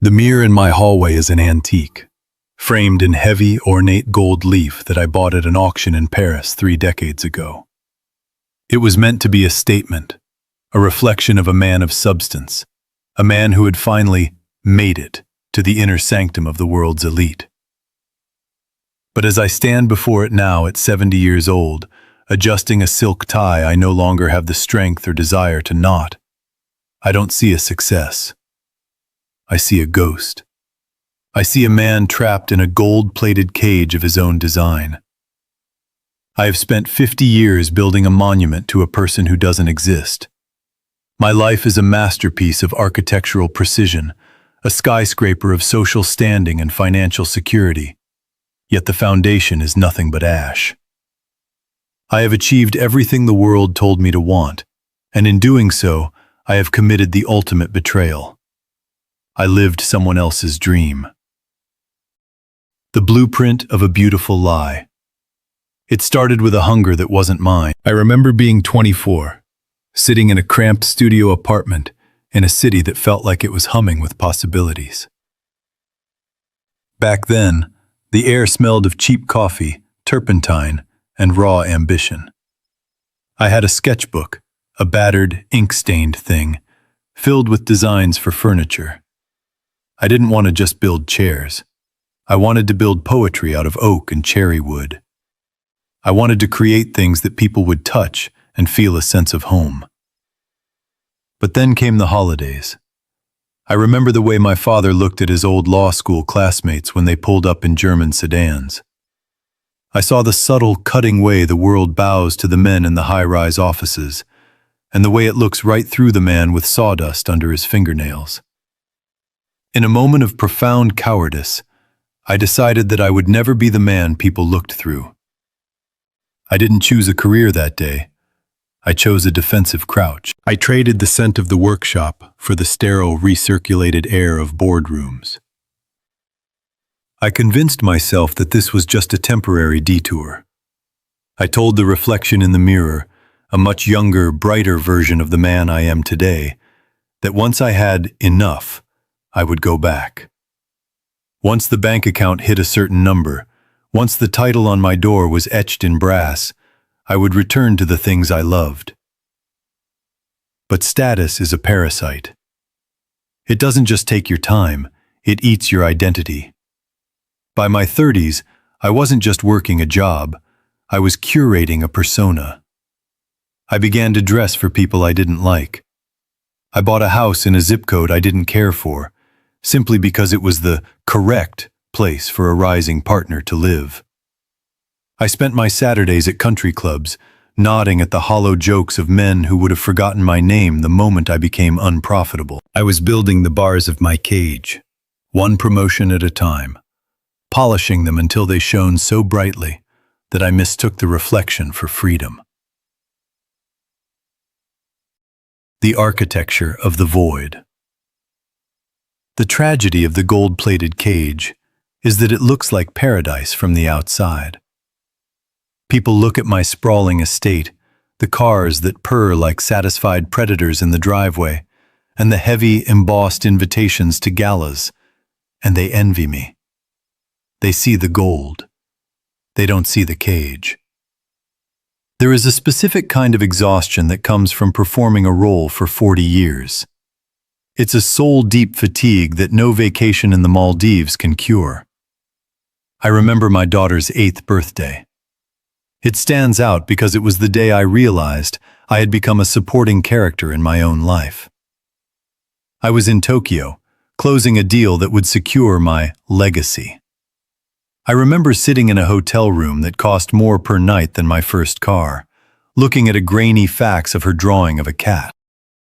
The mirror in my hallway is an antique, framed in heavy, ornate gold leaf that I bought at an auction in Paris 3 decades ago. It was meant to be a statement, a reflection of a man of substance, a man who had finally made it to the inner sanctum of the world's elite. But as I stand before it now at 70 years old, adjusting a silk tie I no longer have the strength or desire to knot, I don't see a success. I see a ghost. I see a man trapped in a gold-plated cage of his own design. I have spent 50 years building a monument to a person who doesn't exist. My life is a masterpiece of architectural precision, a skyscraper of social standing and financial security, yet the foundation is nothing but ash. I have achieved everything the world told me to want, and in doing so, I have committed the ultimate betrayal. I lived someone else's dream. The blueprint of a beautiful lie. It started with a hunger that wasn't mine. I remember being 24, sitting in a cramped studio apartment in a city that felt like it was humming with possibilities. Back then, the air smelled of cheap coffee, turpentine, and raw ambition. I had a sketchbook, a battered, ink-stained thing, filled with designs for furniture. I didn't want to just build chairs. I wanted to build poetry out of oak and cherry wood. I wanted to create things that people would touch and feel a sense of home. But then came the holidays. I remember the way my father looked at his old law school classmates when they pulled up in German sedans. I saw the subtle, cutting way the world bows to the men in the high-rise offices, and the way it looks right through the man with sawdust under his fingernails. In a moment of profound cowardice, I decided that I would never be the man people looked through. I didn't choose a career that day. I chose a defensive crouch. I traded the scent of the workshop for the sterile, recirculated air of boardrooms. I convinced myself that this was just a temporary detour. I told the reflection in the mirror, a much younger, brighter version of the man I am today, that once I had enough, I would go back. Once the bank account hit a certain number, once the title on my door was etched in brass, I would return to the things I loved. But status is a parasite. It doesn't just take your time, it eats your identity. By my 30s, I wasn't just working a job, I was curating a persona. I began to dress for people I didn't like. I bought a house in a zip code I didn't care for, simply because it was the correct place for a rising partner to live. I spent my Saturdays at country clubs, nodding at the hollow jokes of men who would have forgotten my name the moment I became unprofitable. I was building the bars of my cage, one promotion at a time, polishing them until they shone so brightly that I mistook the reflection for freedom. The architecture of the void. The tragedy of the gold-plated cage is that it looks like paradise from the outside. People look at my sprawling estate, the cars that purr like satisfied predators in the driveway, and the heavy, embossed invitations to galas, and they envy me. They see the gold. They don't see the cage. There is a specific kind of exhaustion that comes from performing a role for 40 years. It's a soul-deep fatigue that no vacation in the Maldives can cure. I remember my daughter's 8th birthday. It stands out because it was the day I realized I had become a supporting character in my own life. I was in Tokyo, closing a deal that would secure my legacy. I remember sitting in a hotel room that cost more per night than my first car, looking at a grainy fax of her drawing of a cat.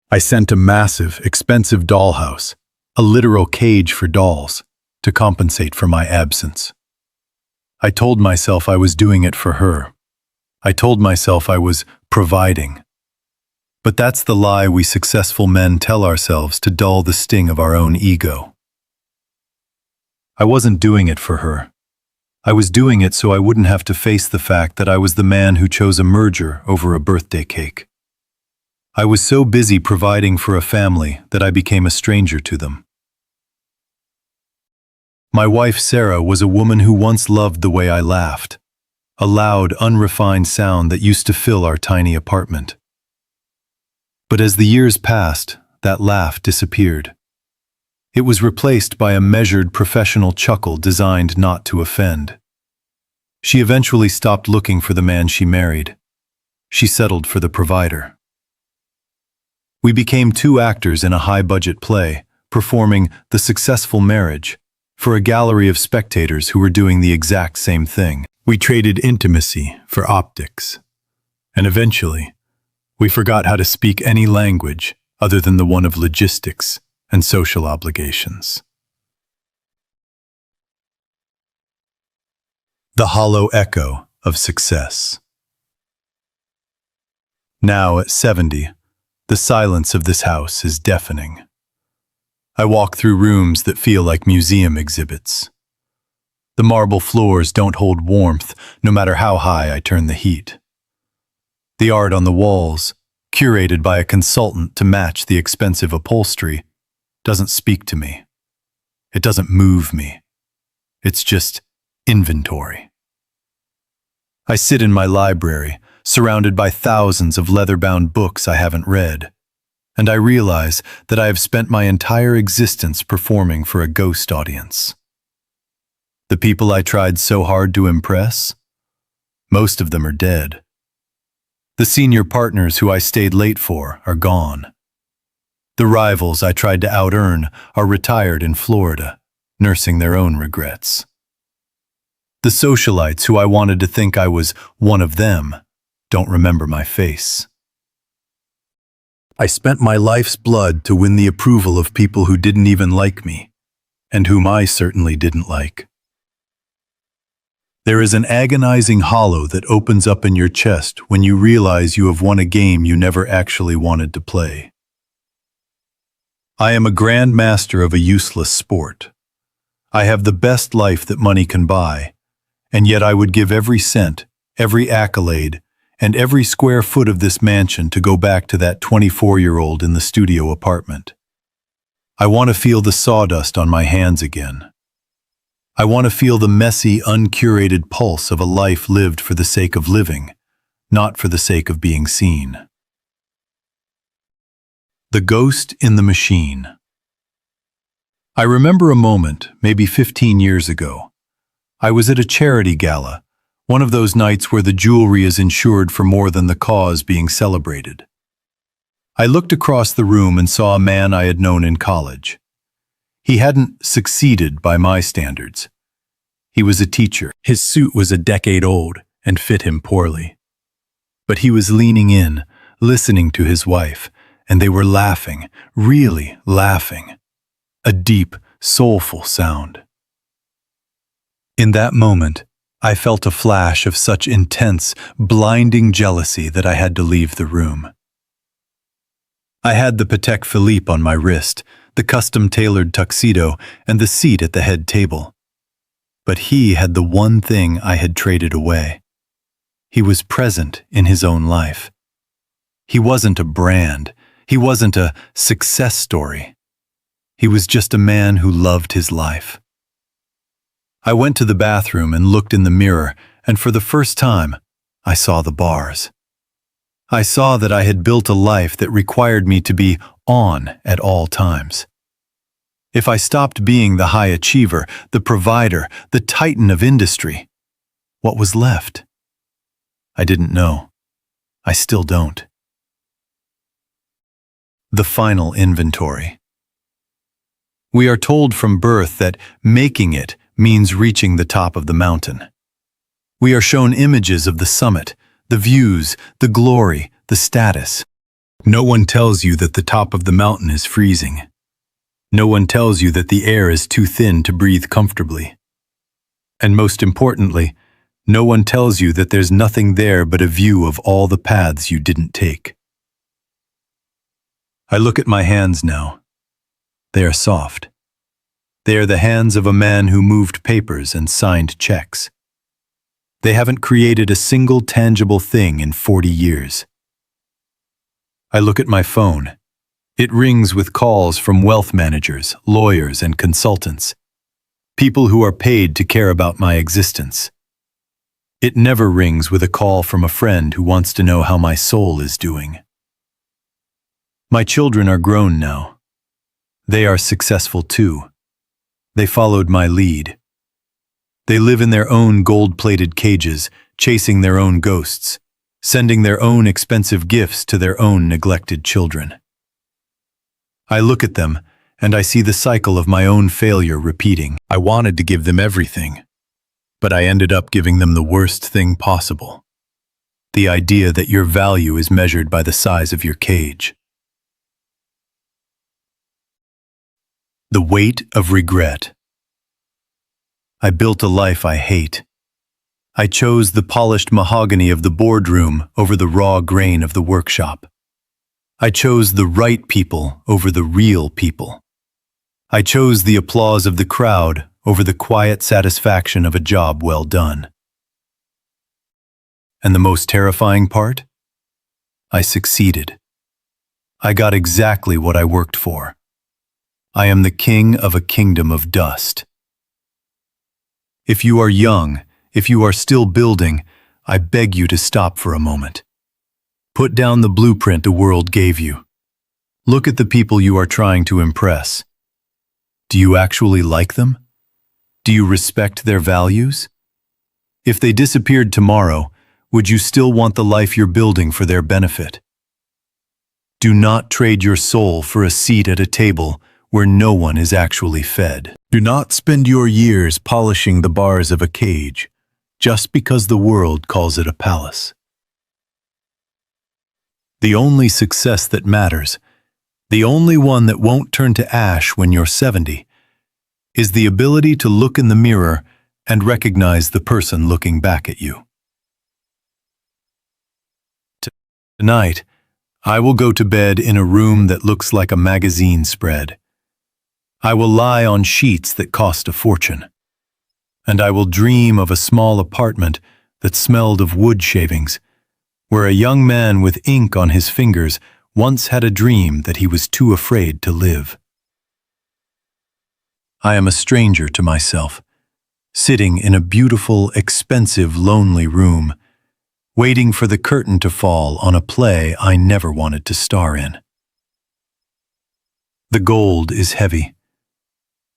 I sent a massive, expensive dollhouse, a literal cage for dolls, to compensate for my absence. I told myself I was doing it for her. I told myself I was providing. But that's the lie we successful men tell ourselves to dull the sting of our own ego. I wasn't doing it for her. I was doing it so I wouldn't have to face the fact that I was the man who chose a merger over a birthday cake. I was so busy providing for a family that I became a stranger to them. My wife Sarah was a woman who once loved the way I laughed, a loud, unrefined sound that used to fill our tiny apartment. But as the years passed, that laugh disappeared. It was replaced by a measured professional chuckle designed not to offend. She eventually stopped looking for the man she married. She settled for the provider. We became two actors in a high-budget play, performing The Successful Marriage for a gallery of spectators who were doing the exact same thing. We traded intimacy for optics. And eventually, we forgot how to speak any language other than the one of logistics and social obligations. The hollow echo of success. Now, at 70, the silence of this house is deafening. I walk through rooms that feel like museum exhibits. The marble floors don't hold warmth, no matter how high I turn the heat. The art on the walls, curated by a consultant to match the expensive upholstery, doesn't speak to me. It doesn't move me. It's just inventory. I sit in my library, surrounded by thousands of leather-bound books I haven't read, and I realize that I have spent my entire existence performing for a ghost audience. The people I tried so hard to impress, most of them are dead. The senior partners who I stayed late for are gone. The rivals I tried to out-earn are retired in Florida, nursing their own regrets. The socialites who I wanted to think I was one of them don't remember my face. I spent my life's blood to win the approval of people who didn't even like me, and whom I certainly didn't like. There is an agonizing hollow that opens up in your chest when you realize you have won a game you never actually wanted to play. I am a grand master of a useless sport. I have the best life that money can buy, and yet I would give every cent, every accolade, and every square foot of this mansion to go back to that 24-year-old in the studio apartment. I want to feel the sawdust on my hands again. I want to feel the messy, uncurated pulse of a life lived for the sake of living, not for the sake of being seen. The ghost in the machine. I remember a moment, maybe 15 years ago. I was at a charity gala, one of those nights where the jewelry is insured for more than the cause being celebrated. I looked across the room and saw a man I had known in college. He hadn't succeeded by my standards. He was a teacher. His suit was a decade old and fit him poorly. But he was leaning in, listening to his wife, and they were laughing, really laughing. A deep, soulful sound. In that moment, I felt a flash of such intense, blinding jealousy that I had to leave the room. I had the Patek Philippe on my wrist, the custom-tailored tuxedo, and the seat at the head table. But he had the one thing I had traded away. He was present in his own life. He wasn't a brand. He wasn't a success story. He was just a man who loved his life. I went to the bathroom and looked in the mirror, and for the first time, I saw the bars. I saw that I had built a life that required me to be on at all times. If I stopped being the high achiever, the provider, the titan of industry, what was left? I didn't know. I still don't. The final inventory. We are told from birth that making it means reaching the top of the mountain. We are shown images of the summit, the views, the glory, the status. No one tells you that the top of the mountain is freezing. No one tells you that the air is too thin to breathe comfortably. And most importantly, no one tells you that there's nothing there but a view of all the paths you didn't take. I look at my hands now. They are soft. They are the hands of a man who moved papers and signed checks. They haven't created a single tangible thing in 40 years. I look at my phone. It rings with calls from wealth managers, lawyers, and consultants. people who are paid to care about my existence. It never rings with a call from a friend who wants to know how my soul is doing. My children are grown now. They are successful too. They followed my lead. They live in their own gold-plated cages, chasing their own ghosts, sending their own expensive gifts to their own neglected children. I look at them, and I see the cycle of my own failure repeating. I wanted to give them everything, but I ended up giving them the worst thing possible. The idea that your value is measured by the size of your cage. The weight of regret. I built a life I hate. I chose the polished mahogany of the boardroom over the raw grain of the workshop. I chose the right people over the real people. I chose the applause of the crowd over the quiet satisfaction of a job well done. And the most terrifying part? I succeeded. I got exactly what I worked for. I am the king of a kingdom of dust. If you are young, if you are still building, I beg you to stop for a moment. Put down the blueprint the world gave you. Look at the people you are trying to impress. Do you actually like them? Do you respect their values? If they disappeared tomorrow, would you still want the life you're building for their benefit? Do not trade your soul for a seat at a table where no one is actually fed. Do not spend your years polishing the bars of a cage just because the world calls it a palace. The only success that matters, the only one that won't turn to ash when you're 70, is the ability to look in the mirror and recognize the person looking back at you. Tonight, I will go to bed in a room that looks like a magazine spread. I will lie on sheets that cost a fortune. And I will dream of a small apartment that smelled of wood shavings, where a young man with ink on his fingers once had a dream that he was too afraid to live. I am a stranger to myself, sitting in a beautiful, expensive, lonely room, waiting for the curtain to fall on a play I never wanted to star in. The gold is heavy.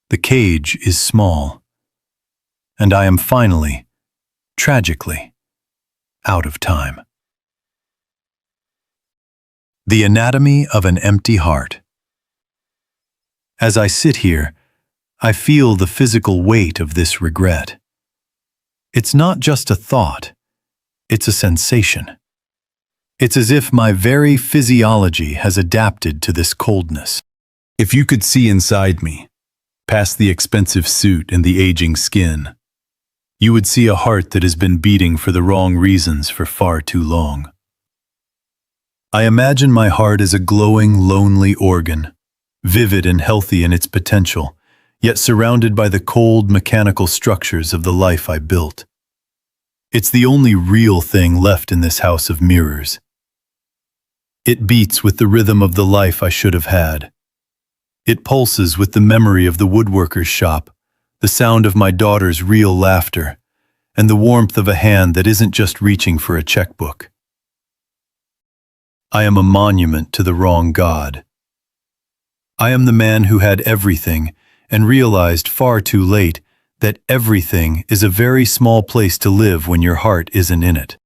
The cage is small. And I am finally, tragically, out of time. The anatomy of an empty heart. As I sit here, I feel the physical weight of this regret. It's not just a thought, it's a sensation. It's as if my very physiology has adapted to this coldness. If you could see inside me, past the expensive suit and the aging skin, you would see a heart that has been beating for the wrong reasons for far too long. I imagine my heart as a glowing, lonely organ, vivid and healthy in its potential, yet surrounded by the cold, mechanical structures of the life I built. It's the only real thing left in this house of mirrors. It beats with the rhythm of the life I should have had. It pulses with the memory of the woodworker's shop, the sound of my daughter's real laughter, and the warmth of a hand that isn't just reaching for a checkbook. I am a monument to the wrong God. I am the man who had everything and realized far too late that everything is a very small place to live when your heart isn't in it.